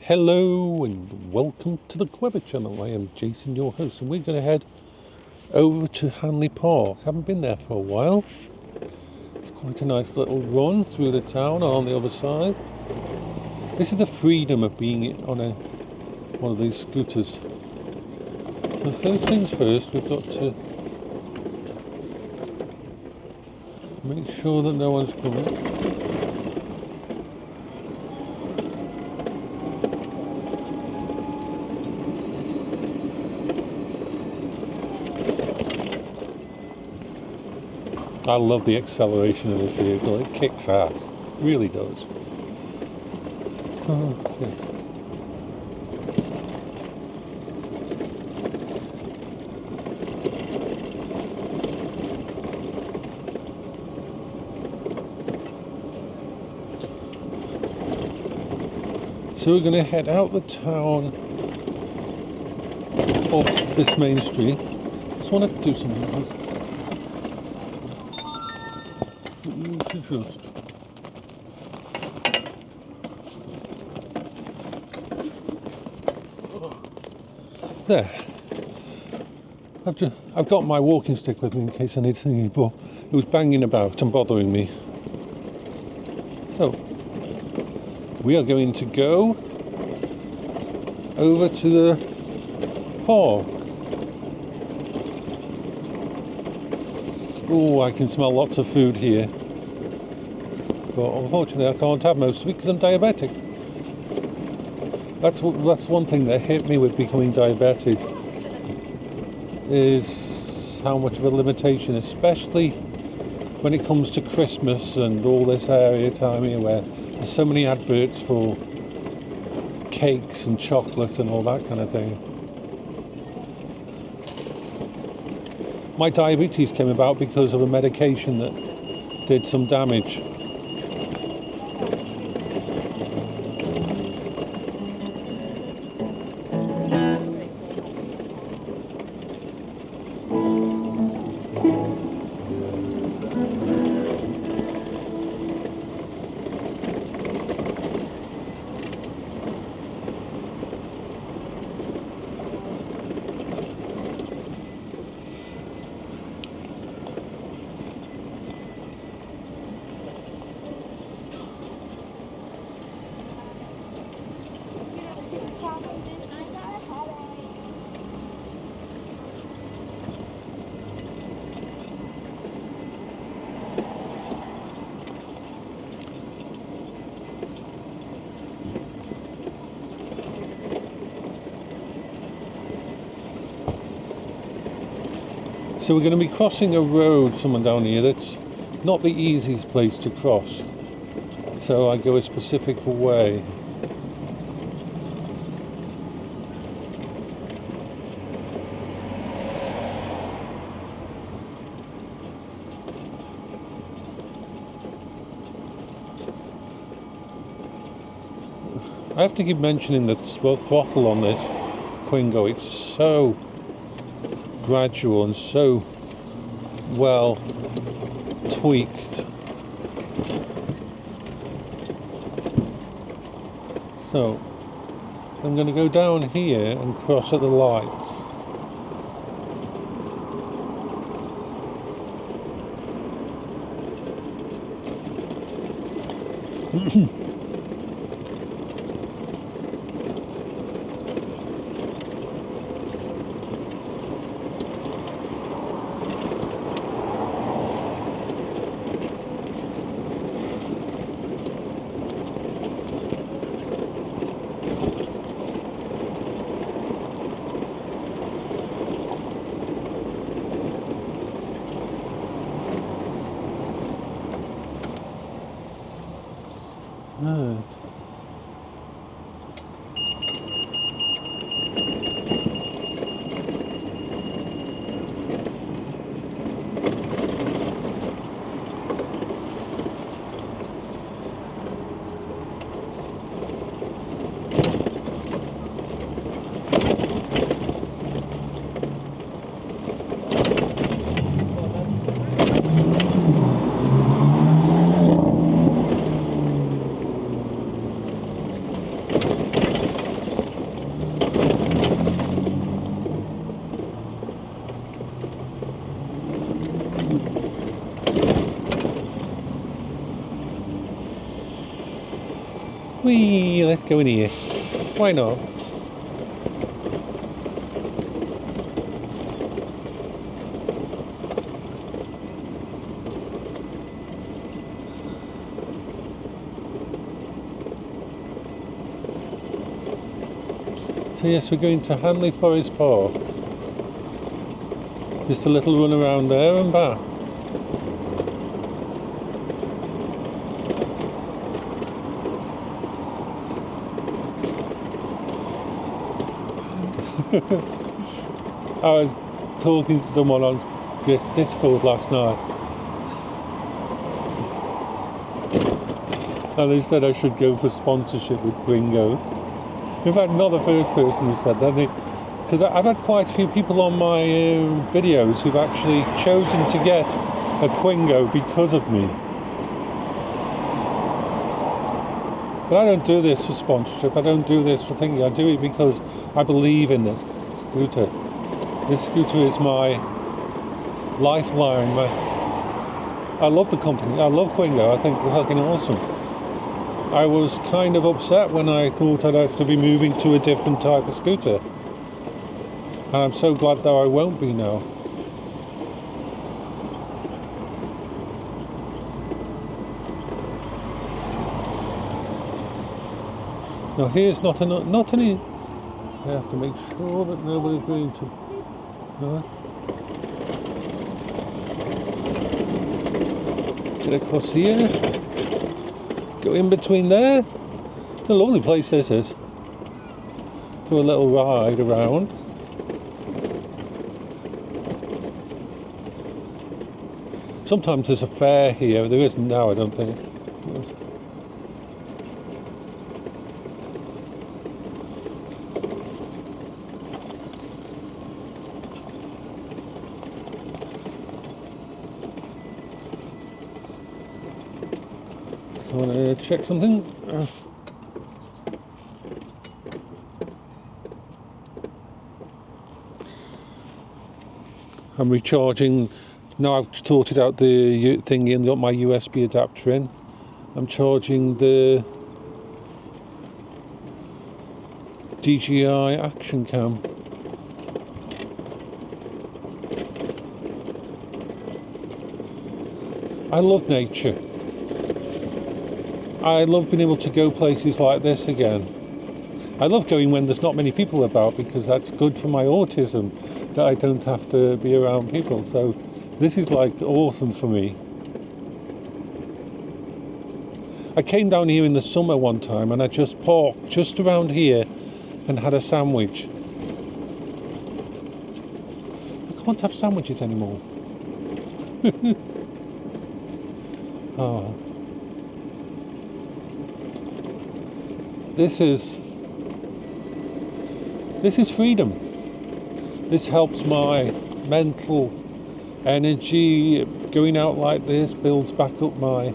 Hello and welcome to the Quibber channel. I am Jason, your host, and we're going to head over to Hanley Park. Haven't been there for a while. It's quite a nice little run through the town on the other side. This is the freedom of being on one of these scooters. So first things first, we've got to make sure that no one's coming. I love the acceleration of this vehicle. It kicks ass. It really does. Oh, yes. So we're going to head out the town off this main street. Just want to do something. There. I've got my walking stick with me in case I need thingy, but it was banging about and bothering me. So we are going to go over to the park. Oh, I can smell lots of food here. But unfortunately I can't have most of it because I'm diabetic. That's one thing that hit me with becoming diabetic, is how much of a limitation, especially when it comes to Christmas and all this area time here where there's so many adverts for cakes and chocolate and all that kind of thing. My diabetes came about because of a medication that did some damage. So we're going to be crossing a road somewhere down here that's not the easiest place to cross. So I go a specific way. I have to keep mentioning the throttle on this Quingo. It's so gradual and so well tweaked. So I'm going to go down here and cross at the lights. Whee! Let's go in here. Why not? So yes, we're going to Hanley Forest Park. Just a little run around there and back. I was talking to someone on this Discord last night, and they said I should go for sponsorship with Quingo. In fact, not the first person who said that, because I've had quite a few people on my videos who've actually chosen to get a Quingo because of me. But I don't do this for sponsorship, I don't do this for thinking, I do it because I believe in this scooter. This scooter is my lifeline. I love the company, I love Quingo, I think they're fucking awesome. I was kind of upset when I thought I'd have to be moving to a different type of scooter. And I'm so glad that I won't be now. Now here's not any. I have to make sure that nobody's going to. Get across here. Go in between there. It's a lovely place this is. For a little ride around. Sometimes there's a fair here. There isn't now, I don't think. Want to check something? I'm recharging. Now I've sorted out the thingy and got my USB adapter in. I'm charging the DJI Action Cam. I love nature. I love being able to go places like this again. I love going when there's not many people about because that's good for my autism, that I don't have to be around people. So this is like awesome for me. I came down here in the summer one time and I just parked just around here and had a sandwich. I can't have sandwiches anymore. Oh. This is freedom. This helps my mental energy. Going out like this builds back up my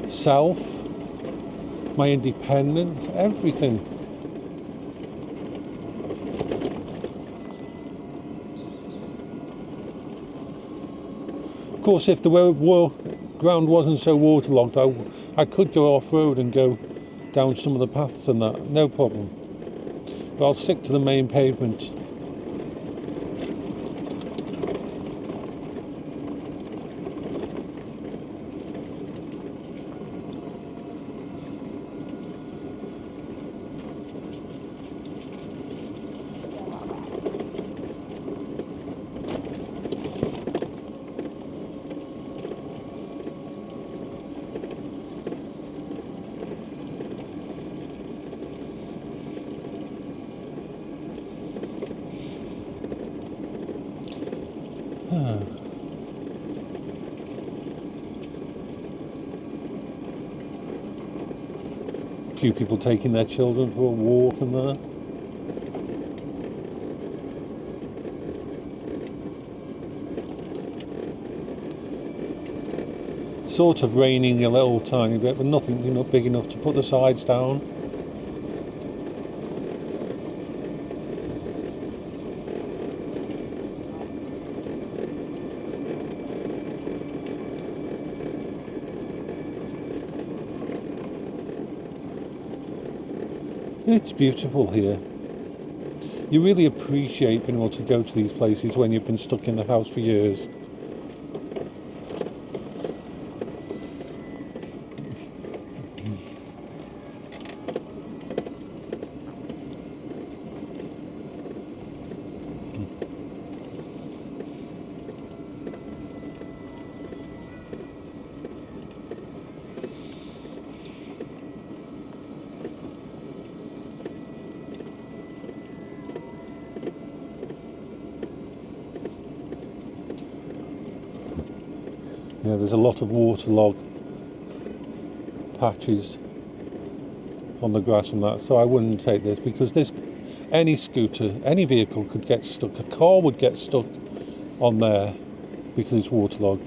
self, my independence, everything. Of course, if the ground wasn't so waterlogged, I could go off-road and go down some of the paths and that, no problem. But I'll stick to the main pavement. A few people taking their children for a walk and that. Sort of raining a little tiny bit, but nothing, big enough to put the sides down. It's beautiful here. You really appreciate being able to go to these places when you've been stuck in the house for years. Yeah, there's a lot of waterlogged patches on the grass and that, so I wouldn't take this because any scooter, any vehicle could get stuck. A car would get stuck on there because it's waterlogged.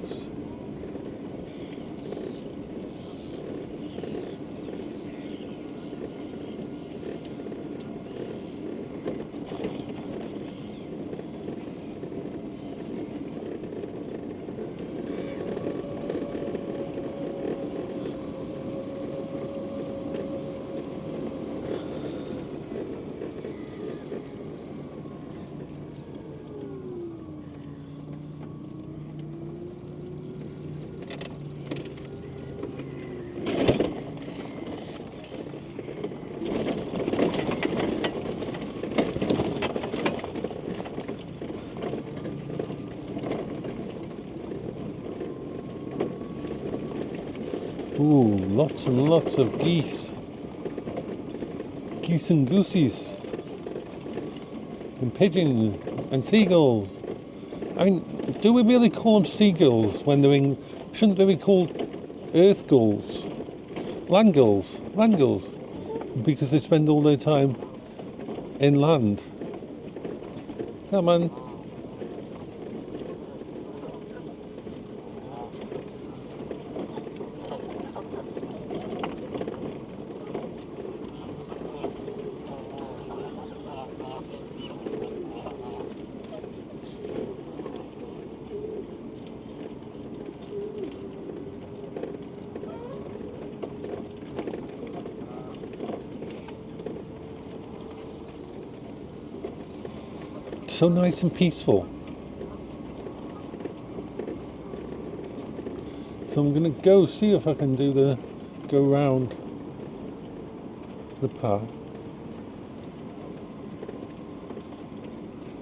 Ooh, lots and lots of geese. Geese and goosies. And pigeons and seagulls. I mean, do we really call them seagulls when they're in... Shouldn't they be called earth gulls? Land gulls. Land gulls. Because they spend all their time inland. Come on. So nice and peaceful. So I'm going to go see if I can go round the path.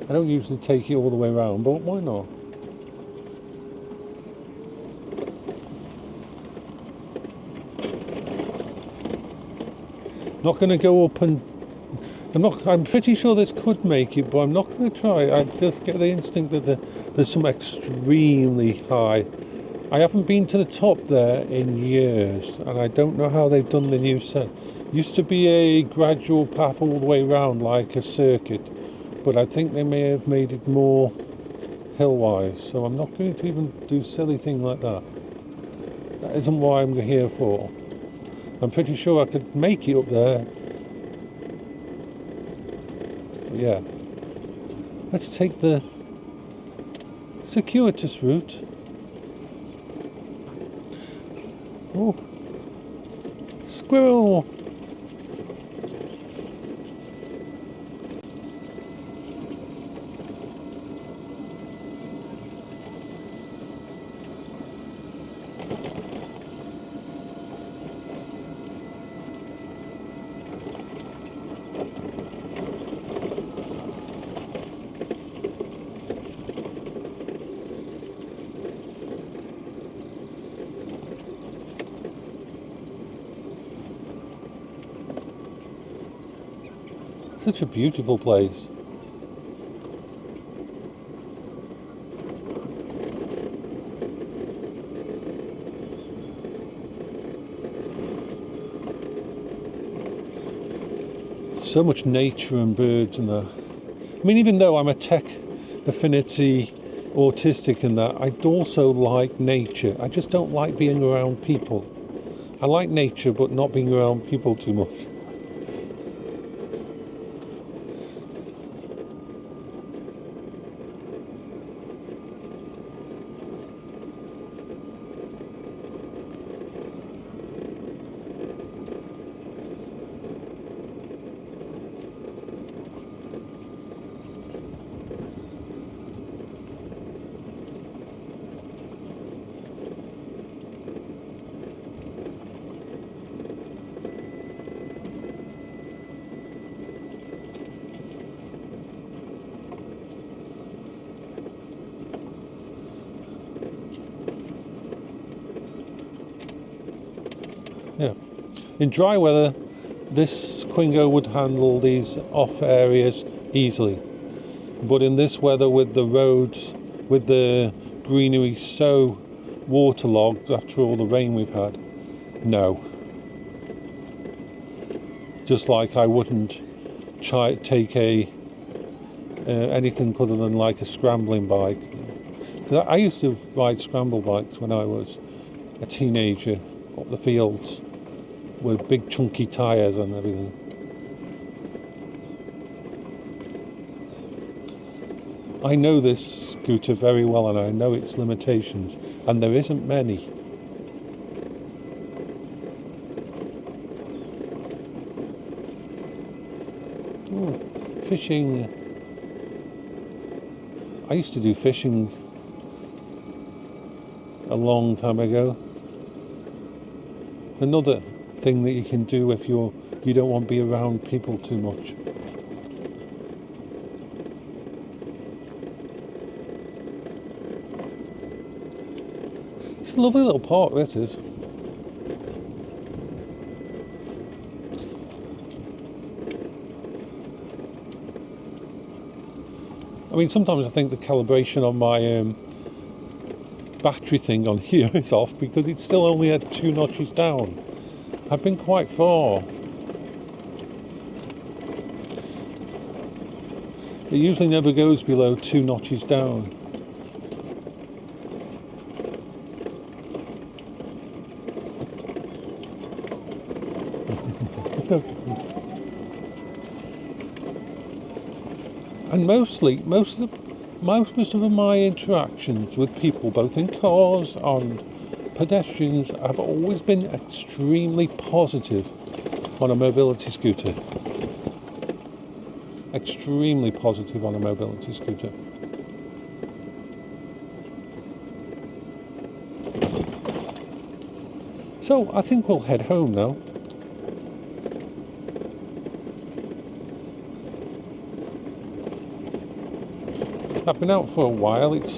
I don't usually take it all the way around, but why not? Not going to go up and... I'm pretty sure this could make it, but I'm not going to try. I just get the instinct that there's some extremely high. I haven't been to the top there in years, and I don't know how they've done the new set. Used to be a gradual path all the way around, like a circuit, but I think they may have made it more hill-wise, so I'm not going to even do silly thing like that. That isn't what I'm here for. I'm pretty sure I could make it up there. Yeah, let's take the circuitous route. Oh, squirrel! Such a beautiful place. So much nature and birds and that. I mean, even though I'm a tech affinity autistic and that, I also like nature. I just don't like being around people. I like nature, but not being around people too much. In dry weather, this Quingo would handle these off areas easily. But in this weather, with the roads, with the greenery so waterlogged after all the rain we've had, no. Just like I wouldn't take anything other than like a scrambling bike. 'Cause I used to ride scramble bikes when I was a teenager up the fields with big chunky tyres and everything. I know this scooter very well, and I know its limitations, and there isn't many. Fishing. I used to do fishing a long time ago. Another thing that you can do if you don't want to be around people too much. It's a lovely little park, this is. I mean, sometimes I think the calibration on my battery thing on here is off because it's still only at 2 notches down. I've been quite far. It usually never goes below 2 notches down. And most of my interactions with people, both in cars and pedestrians, have always been extremely positive on a mobility scooter. Extremely positive on a mobility scooter. So I think we'll head home now. I've been out for a while. The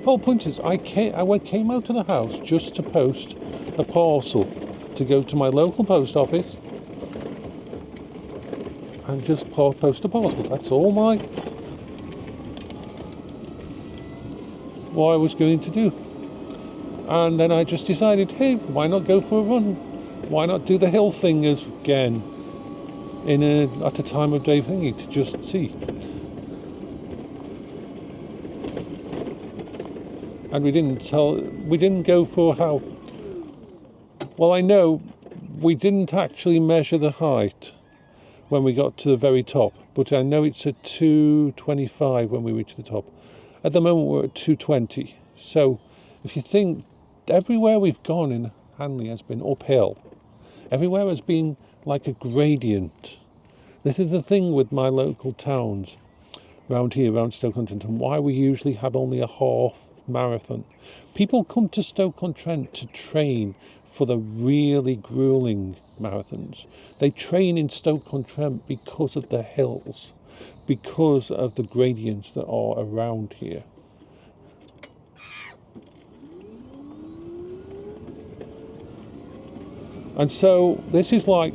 whole point is I came out of the house just to post a parcel to go to my local post office and just post a parcel. That's all what I was going to do. And then I just decided, hey, why not go for a run? Why not do the hill thing again? At a time of day thingy to just see. And we didn't go for how, well, I know we didn't actually measure the height when we got to the very top, but I know it's at 225 when we reach the top. At the moment we're at 220. So if you think, everywhere we've gone in Hanley has been uphill. Everywhere has been like a gradient. This is the thing with my local towns around here, around Stoke-on-Trent, why we usually have only a half marathon. People come to Stoke-on-Trent to train for the really grueling marathons. They train in Stoke-on-Trent because of the hills, because of the gradients that are around here. And so this is like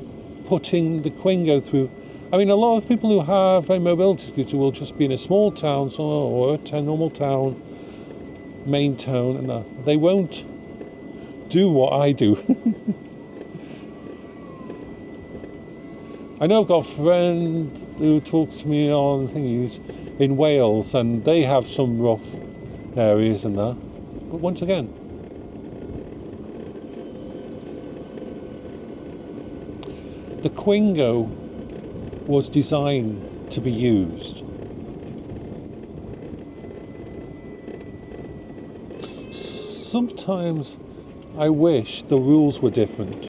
putting the Quingo through. I mean, a lot of people who have a mobility scooter will just be in a small town or a normal town, main town, and they won't do what I do. I know I've got a friend who talks to me on thingies in Wales, and they have some rough areas and that. But once again, the Quingo was designed to be used. Sometimes I wish the rules were different.